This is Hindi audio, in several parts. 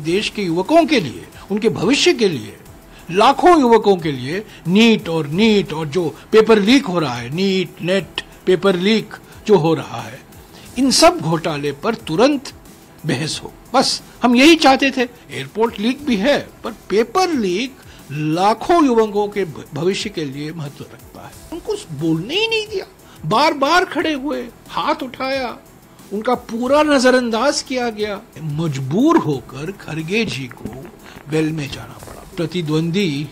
देश के युवकों के लिए, उनके भविष्य के लिए, लाखों युवकों के लिए नीट और जो पेपर लीक हो रहा है, नीट नेट पेपर लीक जो हो रहा है, इन सब घोटाले पर तुरंत बहस हो। बस हम यही चाहते थे। एयरपोर्ट लीक भी है, पर पेपर लीक लाखों युवकों के भविष्य के लिए महत्व रखता है। उनको बोलने ही नहीं दिया, बार बार खड़े हुए, हाथ उठाया, उनका पूरा नजरअंदाज किया गया। मजबूर होकर खरगे जी को वेल में जाना पड़ा। प्रतिद्वंदी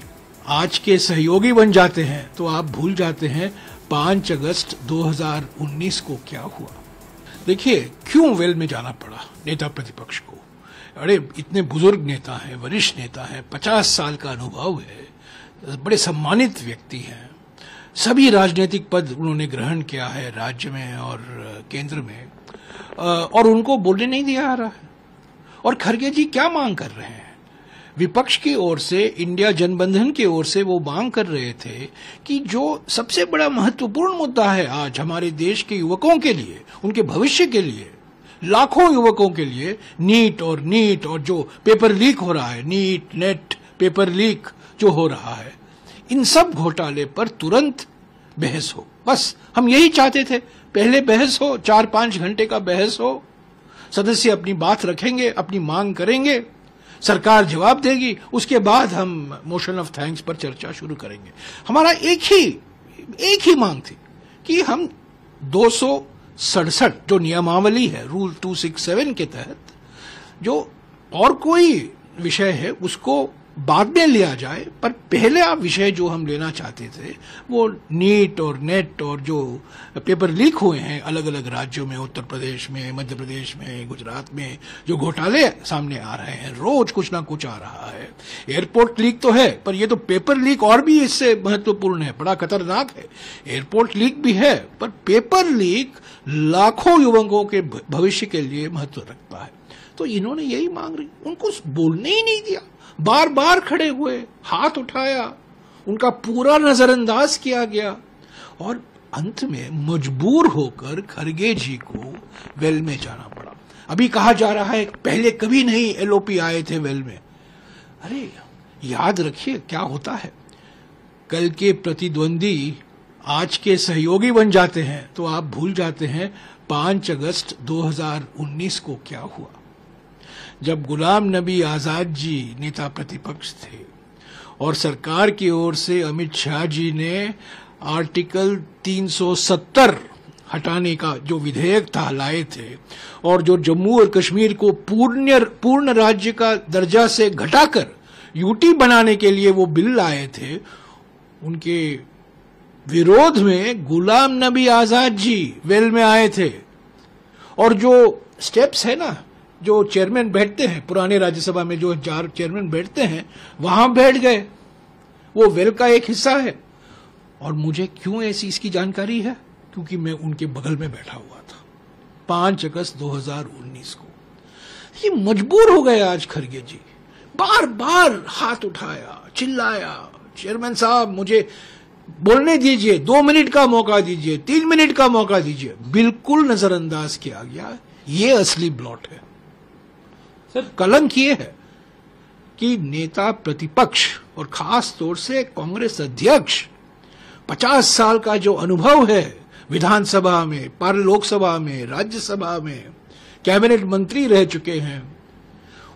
आज के सहयोगी बन जाते हैं तो आप भूल जाते हैं 5 अगस्त 2019 को क्या हुआ। देखिए क्यों वेल में जाना पड़ा नेता प्रतिपक्ष को। अरे इतने बुजुर्ग नेता हैं, वरिष्ठ नेता हैं, 50 साल का अनुभव है, बड़े सम्मानित व्यक्ति हैं, सभी राजनीतिक पद उन्होंने ग्रहण किया है राज्य में और केंद्र में, और उनको बोलने नहीं दिया जा रहा है। और खरगे जी क्या मांग कर रहे हैं? विपक्ष की ओर से, इंडिया जनबंधन की ओर से वो मांग कर रहे थे कि जो सबसे बड़ा महत्वपूर्ण मुद्दा है आज हमारे देश के युवकों के लिए, उनके भविष्य के लिए, लाखों युवकों के लिए, नीट और जो पेपर लीक हो रहा है, नीट नेट पेपर लीक जो हो रहा है, इन सब घोटाले पर तुरंत बहस हो। बस हम यही चाहते थे। पहले बहस हो, 4-5 घंटे का बहस हो, सदस्य अपनी बात रखेंगे, अपनी मांग करेंगे, सरकार जवाब देगी, उसके बाद हम मोशन ऑफ थैंक्स पर चर्चा शुरू करेंगे। हमारा एक ही मांग थी कि हम 267 जो नियमावली है, रूल 267 के तहत जो और कोई विषय है उसको बाद में लिया जाए, पर पहले आप विषय जो हम लेना चाहते थे वो नीट और नेट और जो पेपर लीक हुए हैं अलग अलग राज्यों में, उत्तर प्रदेश में, मध्य प्रदेश में, गुजरात में जो घोटाले सामने आ रहे हैं, रोज कुछ ना कुछ आ रहा है। एयरपोर्ट लीक तो है, पर ये तो पेपर लीक और भी इससे महत्वपूर्ण है, बड़ा खतरनाक है। एयरपोर्ट लीक भी है, पर पेपर लीक लाखों युवकों के भविष्य के लिए महत्व रखता है। तो इन्होंने यही मांग रही, उनको बोलने ही नहीं दिया, बार बार खड़े हुए, हाथ उठाया, उनका पूरा नजरअंदाज किया गया और अंत में मजबूर होकर खरगे जी को वेल में जाना पड़ा। अभी कहा जा रहा है पहले कभी नहीं एलओपी आए थे वेल में। अरे याद रखिए क्या होता है। कल के प्रतिद्वंदी आज के सहयोगी बन जाते हैं तो आप भूल जाते हैं 5 अगस्त 2019 को क्या हुआ, जब गुलाम नबी आजाद जी नेता प्रतिपक्ष थे और सरकार की ओर से अमित शाह जी ने आर्टिकल 370 हटाने का जो विधेयक था लाए थे और जो जम्मू और कश्मीर को पूर्ण राज्य का दर्जा से घटाकर यूटी बनाने के लिए वो बिल लाए थे, उनके विरोध में गुलाम नबी आजाद जी वेल में आए थे। और जो स्टेप्स है ना, जो चेयरमैन बैठते हैं पुराने राज्यसभा में, जो 4 चेयरमैन बैठते हैं, वहां बैठ गए, वो वेल का एक हिस्सा है। और मुझे क्यों ऐसी इसकी जानकारी है? क्योंकि मैं उनके बगल में बैठा हुआ था 5 अगस्त 2019 को। ये मजबूर हो गए आज खरगे जी, बार बार हाथ उठाया, चिल्लाया, चेयरमैन साहब मुझे बोलने दीजिए, 2 मिनट का मौका दीजिए, 3 मिनट का मौका दीजिए। बिल्कुल नजरअंदाज किया गया। ये असली ब्लॉट है सर। कलंक ये है कि नेता प्रतिपक्ष और खास तौर से कांग्रेस अध्यक्ष 50 साल का जो अनुभव है विधानसभा में, लोकसभा में, राज्यसभा में, कैबिनेट मंत्री रह चुके हैं,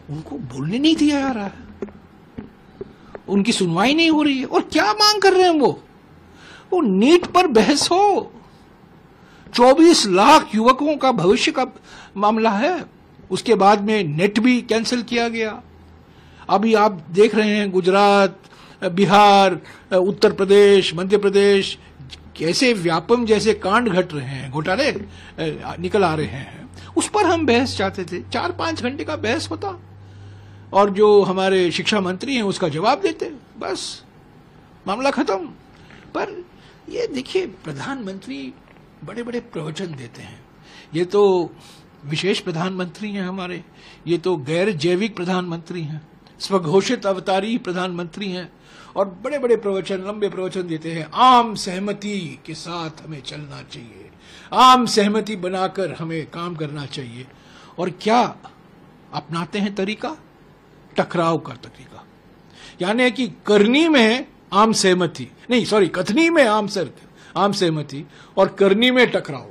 उनको बोलने नहीं दिया जा रहा है, उनकी सुनवाई नहीं हो रही है। और क्या मांग कर रहे हैं वो नीट पर बहस हो। 24 लाख युवकों का भविष्य का मामला है। उसके बाद में नेट भी कैंसिल किया गया। अभी आप देख रहे हैं गुजरात, बिहार, उत्तर प्रदेश, मध्य प्रदेश, कैसे व्यापम जैसे कांड घट रहे हैं, घोटाले निकल आ रहे हैं। उस पर हम बहस चाहते थे। 4-5 घंटे का बहस होता और जो हमारे शिक्षा मंत्री हैं उसका जवाब देते, बस मामला खत्म। पर ये देखिए, प्रधानमंत्री बड़े बड़े प्रवचन देते हैं। ये तो विशेष प्रधानमंत्री हैं हमारे, ये तो गैर जैविक प्रधानमंत्री हैं, स्वघोषित अवतारी प्रधानमंत्री हैं और बड़े बड़े प्रवचन, लंबे प्रवचन देते हैं। आम सहमति के साथ हमें चलना चाहिए, आम सहमति बनाकर हमें काम करना चाहिए। और क्या अपनाते हैं तरीका? टकराव का तरीका, यानी कि करनी में आम सहमति नहीं, सॉरी, कथनी में आम सहमति और करनी में टकराव।